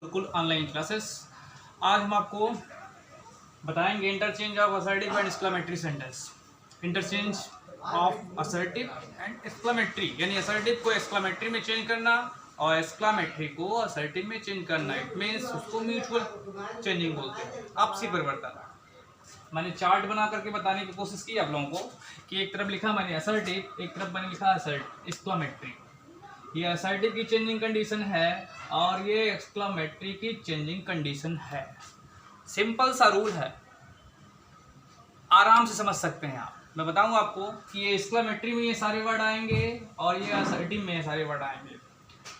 बिल्कुल online classes. आज हम आपको बताएंगे interchange of assertive and exclamatory sentence. Interchange of assertive and exclamatory यानी असर्टिव को एक्सक्लेमेटरी में चेंज करना और एक्सक्लेमेटरी को असर्टिव में चेंज करना। इट मीन्स उसको म्यूचुअल चेंजिंग बोलते हैं, आपसी परिवर्तन। मैंने चार्ट बना करके बताने की कोशिश की आप लोगों को कि एक तरफ लिखा मैंने असर्टिव, एक तरफ मैंने लिखा एक्सक्लेमेटरी। ये असर्टिव की चेंजिंग कंडीशन है और ये एक्सक्लेमेटरी की चेंजिंग कंडीशन है। सिंपल सा रूल है, आराम से समझ सकते हैं आप। मैं बताऊंगा आपको कि ये एक्सक्लेमेटरी में ये सारे वर्ड आएंगे और ये असर्टिव में ये सारे वर्ड आएंगे।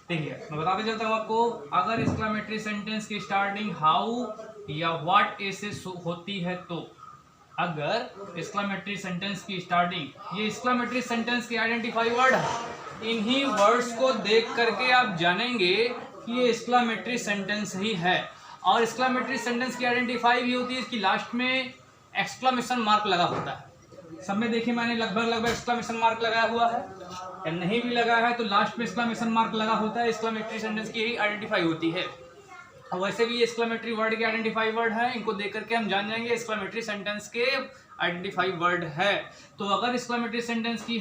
देखिए मैं बताते चलता हूँ आपको। अगर एक्सक्लेमेटरी सेंटेंस की स्टार्टिंग हाउ या व्हाट ए से होती है तो अगर एक्सक्लेमेटरी सेंटेंस की स्टार्टिंग, ये एक्सक्लेमेटरी सेंटेंस की आइडेंटिफाई वर्ड है। इन्हीं वर्ड्स को देख करके आप जानेंगे कि ये एक्सक्लेमेटरी सेंटेंस ही है। और एक्सक्लेमेटरी सेंटेंस की आइडेंटिफाई भी होती है, इसकी लास्ट में एक्सक्लेमेशन मार्क लगा होता है। सब में देखिए मैंने लगभग एक्सक्लेमेशन मार्क लगाया हुआ है, या नहीं भी लगा है तो लास्ट में एक्सक्लेमेशन मार्क लगा होता है। एक्सक्लेमेटरी सेंटेंस की आइडेंटिफाई होती है। और वैसे भी एक्सक्लेमेटरी वर्ड के आइडेंटिफाई वर्ड है, इनको देख करके हम जान जाएंगे एक्सक्लेमेटरी सेंटेंस के आइडेंटिफाई वर्ड है। तो अगर एक्सक्लेमेटरी सेंटेंस की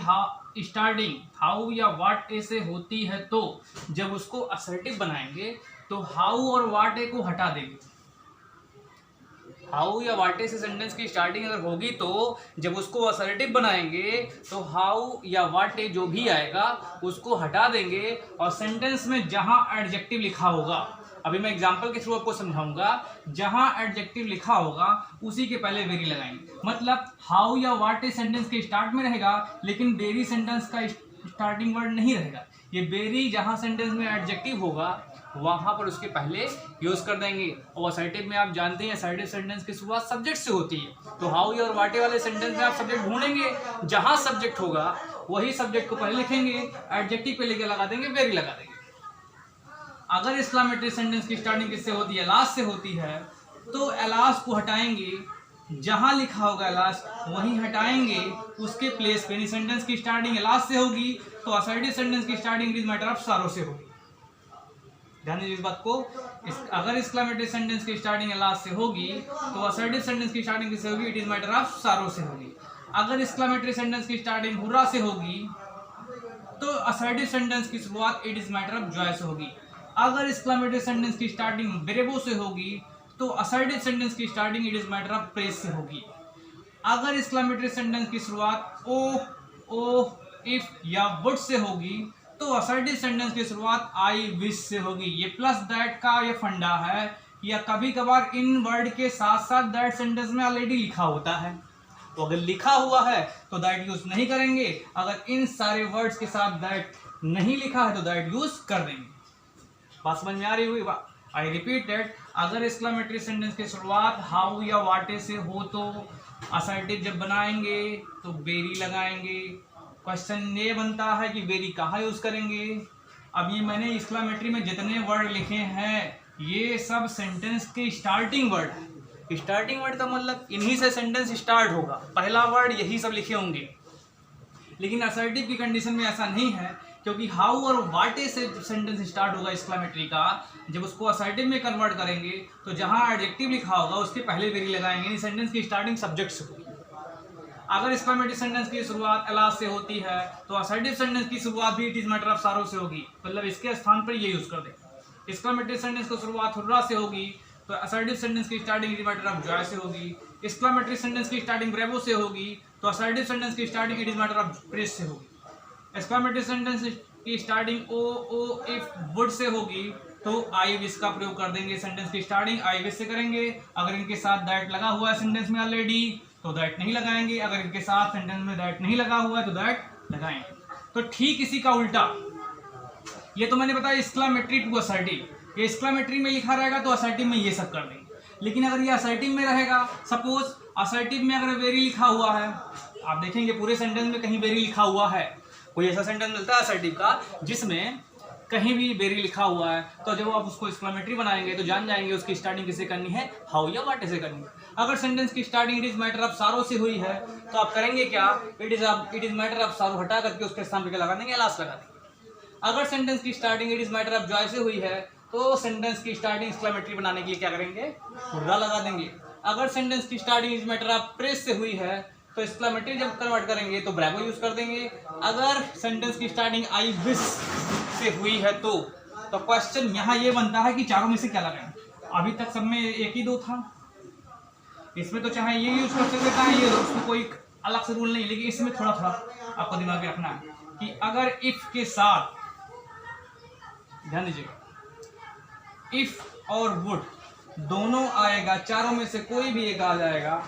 स्टार्टिंग हाउ या व्हाट ए से होती है तो जब उसको असर्टिव बनाएंगे तो हाउ और व्हाट ए को हटा देंगे। हाउ या व्हाट ए से सेंटेंस की स्टार्टिंग अगर होगी तो जब उसको असर्टिव बनाएंगे तो हाउ या व्हाट ए जो भी आएगा उसको हटा देंगे और सेंटेंस में जहां एडजेक्टिव लिखा होगा, अभी मैं एग्जांपल के थ्रू आपको समझाऊंगा, जहां एडजेक्टिव लिखा होगा उसी के पहले वेरी लगाएंगे। मतलब हाउ या व्हाट ए सेंटेंस के स्टार्ट में रहेगा लेकिन वेरी सेंटेंस का स्टार्टिंग वर्ड नहीं रहेगा। ये वेरी जहां सेंटेंस में एडजेक्टिव होगा वहां पर उसके पहले यूज कर देंगे। और असर्टिव में आप जानते हैं असर्टिव सेंटेंस की शुरुआत सब्जेक्ट से होती है। तो हाउ या और व्हाट ए वाले सेंटेंस में आप सब्जेक्ट ढूंढेंगे, जहां सब्जेक्ट होगा वही सब्जेक्ट को पहले लिखेंगे, एडजेक्टिव पे लेके लगा देंगे, वेरी लगा देंगे। अगर एक्सक्लेमेटरी सेंटेंस की स्टार्टिंग किससे होती है, एलास से होती है, तो एलास को हटाएंगे, जहां लिखा होगा एलास वहीं हटाएंगे, उसके प्लेस पे। यानी सेंटेंस की स्टार्टिंग एलास से होगी तो असर्टिव सेंटेंस की starting it is matter of सारो से होगी। ध्यान दीजिए इस बात को। अगर एक्सक्लेमेटरी सेंटेंस की स्टार्टिंग एलास से होगी तो असर्टिव सेंटेंस की स्टार्टिंग किससे होगी, इट इज मैटर ऑफ सारो से होगी। अगर एक्सक्लेमेटरी सेंटेंस की स्टार्टिंग हुर्रा से होगी तो असर्टिव सेंटेंस की शुरुआत it is matter of joy से होगी। अगर एक्सक्लेमेटरी सेंटेंस की स्टार्टिंग ब्रेवो से होगी तो असर्टिव सेंटेंस की starting it is matter of praise से होगी। अगर एक्सक्लेमेटरी सेंटेंस की शुरुआत ओ इफ या वुड से होगी तो असर्टिव सेंटेंस की शुरुआत आई विश से होगी। ये प्लस दैट का ये फंडा है, या कभी कभार इन वर्ड के साथ साथ दैट सेंटेंस में ऑलरेडी लिखा होता है, तो अगर लिखा हुआ है तो दैट यूज नहीं करेंगे। अगर इन सारे वर्ड्स के साथ दैट नहीं लिखा है तो दैट यूज कर देंगे। बात समझ में आ रही हुई? आई रिपीट दैट, अगर एक्सक्लेमेटरी सेंटेंस की शुरुआत हाउ या व्हाट ए से हो तो असर्टिव जब बनाएंगे तो वेरी लगाएंगे। क्वेश्चन ये बनता है कि वेरी कहाँ यूज करेंगे। अब ये मैंने एक्सक्लेमेटरी में जितने वर्ड लिखे हैं ये सब सेंटेंस के स्टार्टिंग वर्ड है। स्टार्टिंग वर्ड का मतलब इन्हीं से सेंटेंस स्टार्ट होगा, पहला वर्ड यही सब लिखे होंगे। लेकिन असर्टिव की कंडीशन में ऐसा नहीं है, क्योंकि हाउ और व्हाट ए से सेंटेंस स्टार्ट होगा एक्सक्लेमेटरी का, जब उसको असर्टिव में कन्वर्ट करेंगे तो जहां एडजेक्टिव लिखा होगा उसके पहले वेरी लगाएंगे, यानी सेंटेंस की स्टार्टिंग सब्जेक्ट से होगी। अगर एक्सक्लेमेटरी सेंटेंस की शुरुआत एलास से होती है तो असर्टिव सेंटेंस की शुरुआत भी इट इज मैटर ऑफ सारो से होगी, मतलब इसके स्थान पर ये यूज कर देंगे। एक्सक्लेमेटरी सेंटेंस की शुरुआत हुर्रा से होगी तो असर्टिव सेंटेंस की starting it is matter of joy से होगी। एक्सक्लेमेटरी सेंटेंस की स्टार्टिंग ब्रेवो से होगी तो असर्टिव सेंटेंस की starting it is matter of praise से होगी। एक्सक्लेमेटरी सेंटेंस की स्टार्टिंग ओ इफ वुड से होगी तो आई विश का प्रयोग कर देंगे, सेंटेंस की स्टार्टिंग आई विश से करेंगे। अगर इनके साथ दैट लगा हुआ है सेंटेंस में ऑलरेडी तो दैट नहीं लगाएंगे, अगर इनके साथ सेंटेंस में दैट नहीं लगा हुआ है तो दैट लगाएंगे। तो ठीक इसी का उल्टा, ये तो मैंने बताया एक्सक्लेमेटरी टू असर्टिव, ये एक्सक्लेमेटरी में लिखा रहेगा तो असर्टिव में ये सब कर देंगे। लेकिन अगर ये असर्टिव में रहेगा, सपोज असर्टिव में अगर वेरी लिखा हुआ है, आप देखेंगे पूरे सेंटेंस में कहीं वेरी लिखा हुआ है, कोई ऐसा सेंटेंस मिलता है असर्टिव का जिसमें कहीं भी वेरी लिखा हुआ है, तो जब आप उसको एक्सक्लेमेटरी बनाएंगे तो जान जाएंगे उसकी स्टार्टिंग किससे करनी है, हाउ या व्हाट से करनी है। अगर सेंटेंस की starting it is matter of सारो से हुई है तो आप करेंगे क्या, इट इज मैटर ऑफ सारो हटा करके उसके स्थान पे लगा देंगे, एलास लगा देंगे। अगर सेंटेंस की starting it is matter of joy से हुई है तो सेंटेंस की स्टार्टिंग एक्सक्लेमेटरी बनाने के लिए क्या करेंगे, फुर्रा लगा देंगे। अगर सेंटेंस की starting is matter of press से हुई है तो एक्सक्लेमेटरी जब कन्वर्ट करेंगे तो ब्रेवो यूज कर देंगे। अगर सेंटेंस की स्टार्टिंग आई विश से हुई है तो क्वेश्चन यहाँ ये बनता है कि चारों में से क्या लगाएं। अभी तक सब में एक ही दो था, इसमें तो चाहे ये यूज कर सकते हैं ये, उसमें कोई अलग से रूल नहीं, लेकिन इसमें थोड़ा थोड़ा आपको दिमाग में रखना है कि अगर इफ के साथ, ध्यान दीजिएगा, इफ और वुड दोनों आएगा, चारों में से कोई भी एक आ जाएगा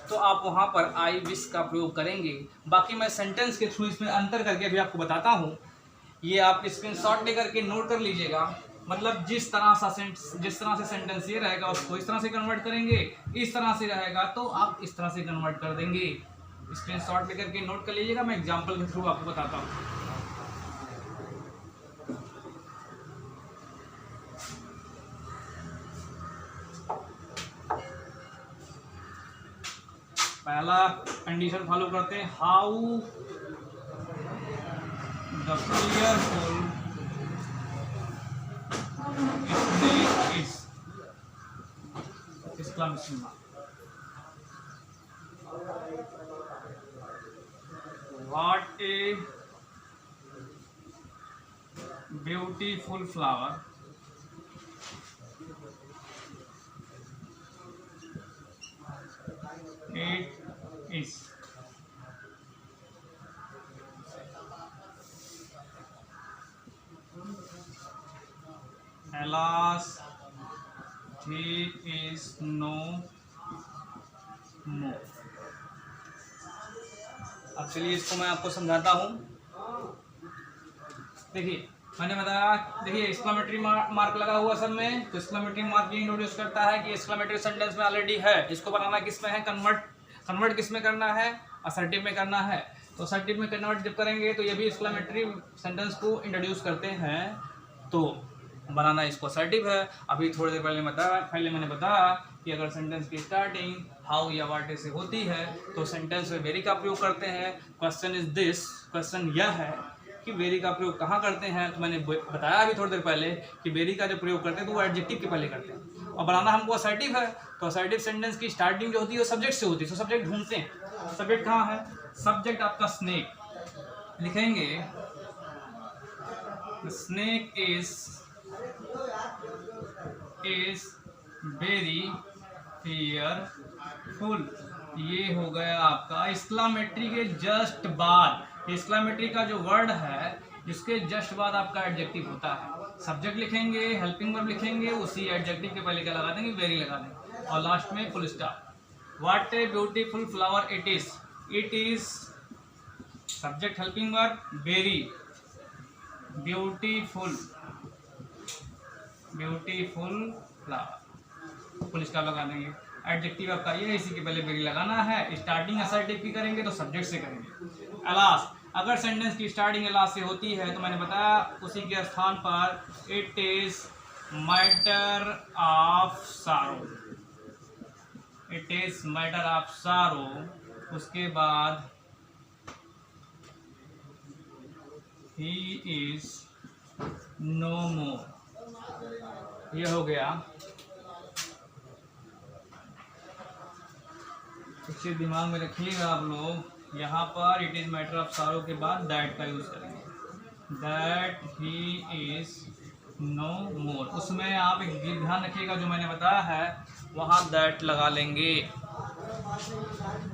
तो आप वहां पर आई विश का प्रयोग करेंगे। बाकी मैं सेंटेंस के थ्रू इसमें अंतर करके अभी आपको बताता हूं, ये आप स्क्रीनशॉट लेकर के नोट कर लीजिएगा। मतलब जिस तरह से सेंटेंस ये रहेगा उसको इस तरह से कन्वर्ट करेंगे, इस तरह से रहेगा तो आप इस तरह से कन्वर्ट कर देंगे। स्क्रीनशॉट लेकर के नोट कर लीजिएगा, मैं एग्जांपल के थ्रू आपको बताता हूँ। पहला कंडीशन फॉलो करते हैं, how the careful snake is, exclamation mark, what a beautiful flower it is। Alas, he is no more। अब चलिए इसको मैं आपको समझाता हूँ। देखिए मैंने बताया, देखिए एक्सक्लेमेटरी मार्क लगा हुआ सब में, तो एक्सक्लेमेटरी मार्क ये इंट्रोड्यूस करता है कि एक्सक्लेमेटरी सेंटेंस में ऑलरेडी है, इसको बनाना किस में है, कन्वर्ट किस में करना है, असर्टिव में करना है। तो असर्टिव में कन्वर्ट जब करेंगे तो ये भी एक्सक्लेमेटरी सेंटेंस को इंट्रोड्यूस करते हैं, तो बनाना इसको असर्टिव है। अभी थोड़ी देर पहले मैंने बताया कि अगर सेंटेंस की स्टार्टिंग हाउ या व्हाट से होती है तो सेंटेंस में वेरी का प्रयोग करते हैं। क्वेश्चन इज दिस, क्वेश्चन यह है कि वेरी का प्रयोग कहाँ करते हैं, तो मैंने बताया अभी थोड़ी देर पहले कि वेरी का जो प्रयोग करते हैं तो वो एडजेक्टिव के पहले करते हैं। और बनाना हमको असर्टिव है, तो असर्टिव सेंटेंस की स्टार्टिंग जो होती है वो सब्जेक्ट से होती है। तो सब्जेक्ट ढूंढते हैं, सब्जेक्ट कहाँ है, सब्जेक्ट आपका स्नेक लिखेंगे, स्नेक इज वेरी फेयरफुल। ये हो गया आपका एक्सक्लेमेटरी के जस्ट बाद, एक्सक्लेमेटरी का जो वर्ड है जिसके जस्ट बाद आपका एडजेक्टिव होता है। सब्जेक्ट लिखेंगे, हेल्पिंग वर्ब लिखेंगे, उसी एडजेक्टिव के पहले क्या लगा देंगे, वेरी लगा देंगे, और लास्ट में full stop. What a beautiful flower it is, it is subject helping verb very beautiful flower, full stop लगा देंगे। एडजेक्टिव आपका ये, इसी के पहले वेरी लगाना है। स्टार्टिंग असर्टिव की करेंगे तो सब्जेक्ट से करेंगे। अलास, अगर सेंटेंस की स्टार्टिंग अलास से होती है तो मैंने बताया उसी के स्थान पर इट इज मैटर ऑफ सारो, इट इज मैटर ऑफ सारो, उसके बाद ही इज नो मोर। ये हो गया, इसे दिमाग में रखिएगा आप लोग। यहाँ पर इट इज मैटर ऑफ सारो के बाद दैट का यूज करेंगे, दैट ही इज नो मोर। उसमें आप एक ध्यान रखिएगा, जो मैंने बताया है वहाँ दैट लगा लेंगे।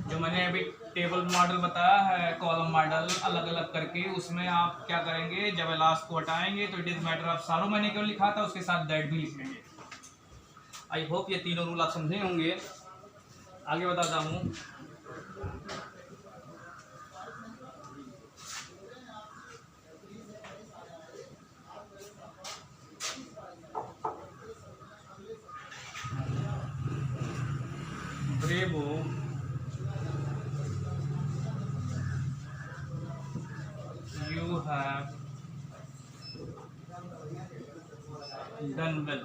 जो मैंने अभी टेबल मॉडल बताया है, कॉलम मॉडल अलग अलग करके, उसमें आप क्या करेंगे, जब लास्ट को हटाएंगे तो इट इज मैटर ऑफ सारो मैंने क्यों लिखा था, उसके साथ दैट भी लिख लेंगे। आई होप ये तीनों रूल आप समझे होंगे। आगे बताता हूँ, bravo you have done well।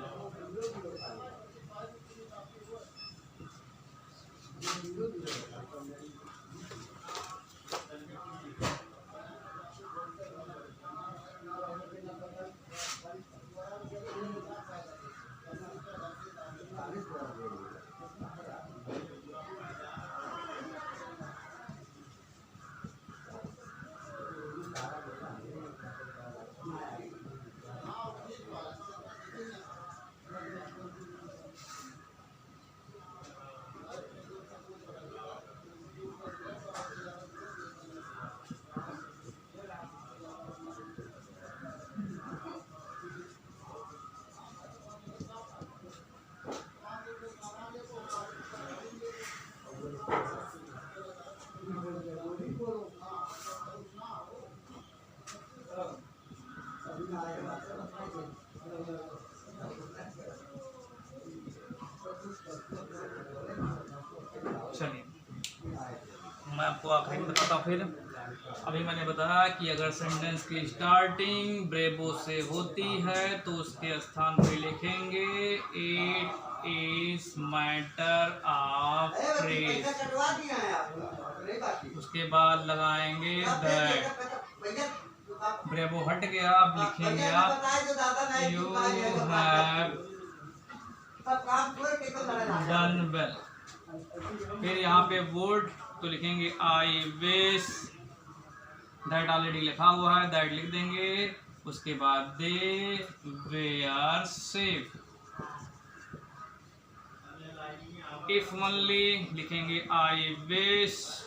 चलिए मैं आपको आखिरी में बताता हूँ फिर। अभी मैंने बताया कि अगर सेंटेंस की स्टार्टिंग ब्रेबो से होती है तो उसके स्थान पे लिखेंगे it is matter of praise, उसके बाद लगाएंगे दैट। ब्रेबो हट गया, अब लिखेंगे आप यू हैव डन वेल। फिर यहाँ पे वुड तो लिखेंगे आई विश, दैट ऑलरेडी लिखा हुआ है, दैट लिख देंगे। उसके बाद दे वेयर सेफ। इफ ओनली लिखेंगे आई विश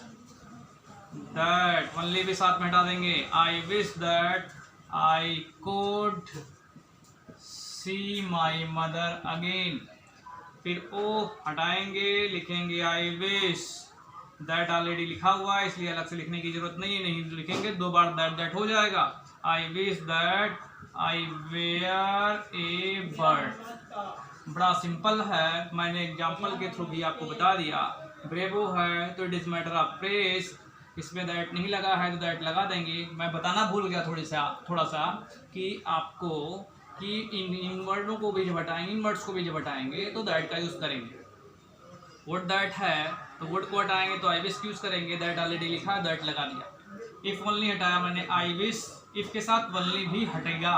दैट, ओनली भी साथ में हटा देंगे, आई wish that I could see my mother again. फिर ओ हटाएंगे, लिखेंगे आई विश, दैट ऑलरेडी लिखा हुआ है इसलिए अलग से लिखने की जरूरत नहीं है, नहीं लिखेंगे, दो बार दैट हो जाएगा। I wish that I were a bird. बड़ा सिंपल है, मैंने एग्जाम्पल के थ्रू भी आपको बता दिया। ब्रेवो है तो it is matter of press, इसमें दैट नहीं लगा है तो दैट लगा देंगे। मैं बताना भूल गया थोड़ा सा कि आपको कि इन वर्डों को भी जब हटाएंगे, इन वर्ड्स को भी जब हटाएंगे तो दैट का यूज़ करेंगे। वुड दैट है तो वुड को हटाएंगे तो आई विश यूज़ करेंगे, दैट ऑलरेडी लिखा है दैट लगा दिया। इफ ओनली हटाया मैंने, आई विश इफ के साथ ओनली भी हटेगा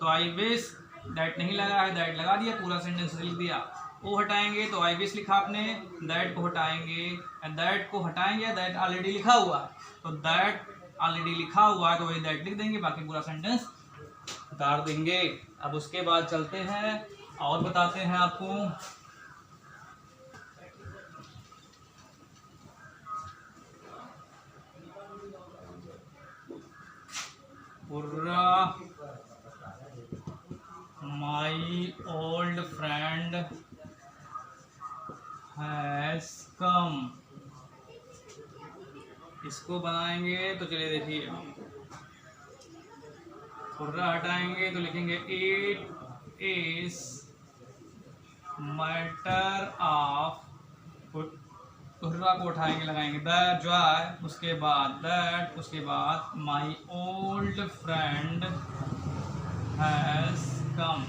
तो आई विश, दैट नहीं लगा है दैट लगा दिया, पूरा सेंटेंस लिख दिया। वो हटाएंगे तो आई विश लिखा आपने, दैट को हटाएंगे एंड दैट को हटाएंगे, दैट ऑलरेडी लिखा हुआ है तो दैट ऑलरेडी लिखा हुआ है तो वही दैट लिख देंगे, बाकी पूरा सेंटेंस उतार देंगे। अब उसके बाद चलते हैं और बताते हैं आपको। Urra, my old friend has come। इसको बनाएंगे तो चलिए देखिए, उर्रा हटाएंगे तो लिखेंगे it is matter of, Urra को उठाएंगे लगाएंगे दैट जो है, उसके बाद दैट, उसके बाद my old friend has come.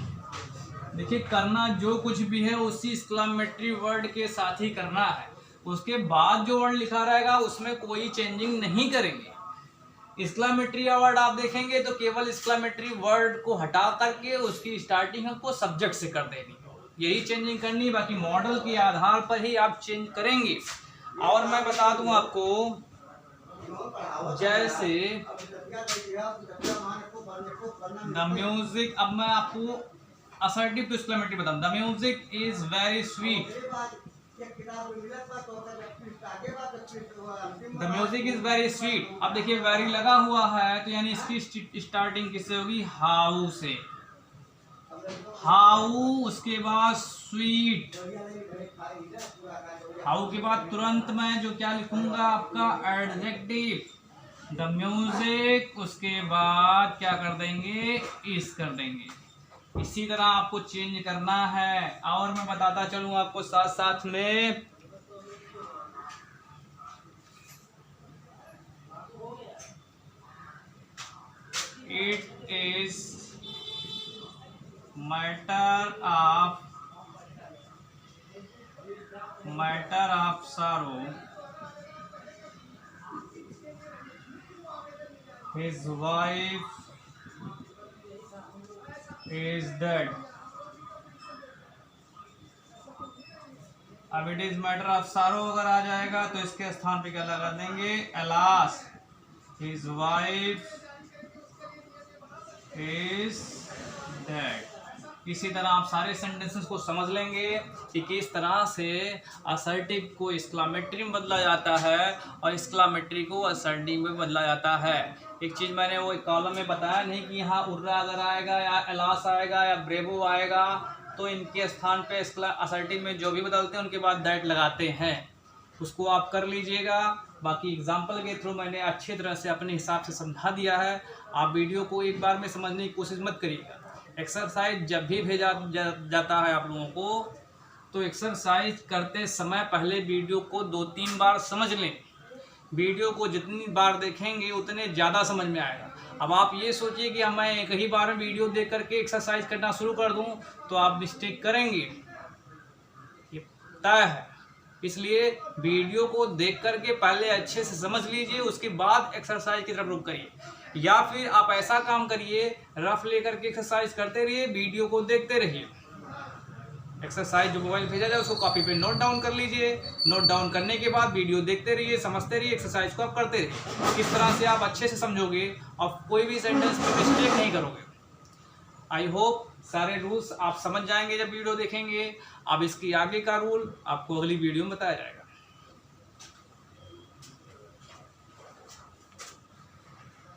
देखिए करना जो कुछ भी है उसी एक्सक्लेमेटरी वर्ड के साथ ही करना है, उसके बाद जो वर्ड लिखा रहेगा उसमें कोई चेंजिंग नहीं करेंगे। एक्सक्लेमेटरी वर्ड आप देखेंगे तो केवल एक्सक्लेमेटरी वर्ड को हटा करके उसकी स्टार्टिंग हमको सब्जेक्ट से कर देनी, यही चेंजिंग करनी, बाकी मॉडल के आधार पर ही आप चेंज करेंगे। और मैं बता दूं आपको, जैसे द म्यूजिक, अब मैं आपको असर्टिव टू एक्सक्लेमेटरी बताऊं, the music is very sweet, the music is very sweet. अब देखिए वेरी लगा हुआ है तो यानी इसकी स्टार्टिंग किससे होगी, हाउ से, हाउ, उसके बाद स्वीट, हाउ के बाद तुरंत मैं जो क्या लिखूंगा आपका एडजेक्टिव, द म्यूजिक, उसके बाद क्या कर देंगे, इस कर देंगे। इसी तरह आपको चेंज करना है। और मैं बताता चलूं आपको साथ साथ में, it is matter of sorrow, his wife is dead. अब it is matter of sorrow अगर आ जाएगा तो इसके स्थान पे क्या लगा देंगे, alas, his wife is dead. इसी तरह आप सारे सेंटेंसेस को समझ लेंगे कि किस तरह से असर्टिव को एक्सक्लेमेटरी में बदला जाता है और एक्सक्लेमेटरी को असर्टिव में बदला जाता है। एक चीज़ मैंने वो एक कॉलम में बताया नहीं कि यहाँ उर्रा अगर आएगा या एलास आएगा या ब्रेवो आएगा तो इनके स्थान पे असर्टिव में जो भी बदलते हैं उनके बाद दैट लगाते हैं, उसको आप कर लीजिएगा। बाकी एग्जाम्पल के थ्रू मैंने अच्छी तरह से अपने हिसाब से समझा दिया है। आप वीडियो को एक बार में समझने की कोशिश मत करिएगा। एक्सरसाइज जब भी भेजा जाता है आप लोगों को, तो एक्सरसाइज करते समय पहले वीडियो को 2-3 बार समझ लें। वीडियो को जितनी बार देखेंगे उतने ज़्यादा समझ में आएगा। अब आप ये सोचिए कि मैं एक ही बार में वीडियो देख करके एक्सरसाइज करना शुरू कर दूं तो आप मिस्टेक करेंगे, ये तय है। इसलिए वीडियो को देख करके पहले अच्छे से समझ लीजिए, उसके बाद एक्सरसाइज की तरफ रुख करिए। या फिर आप ऐसा काम करिए, रफ लेकर के एक्सरसाइज करते रहिए, वीडियो को देखते रहिए। एक्सरसाइज जो मोबाइल भेजा जाए उसको कॉपी पे नोट डाउन कर लीजिए। नोट डाउन करने के बाद वीडियो देखते रहिए, समझते रहिए, एक्सरसाइज को आप करते रहिए। किस तरह से आप अच्छे से समझोगे और कोई भी सेंटेंस में मिस्टेक नहीं करोगे। आई होप सारे रूल्स आप समझ जाएंगे जब वीडियो देखेंगे। अब इसकी आगे का रूल आपको अगली वीडियो में बताया जाएगा।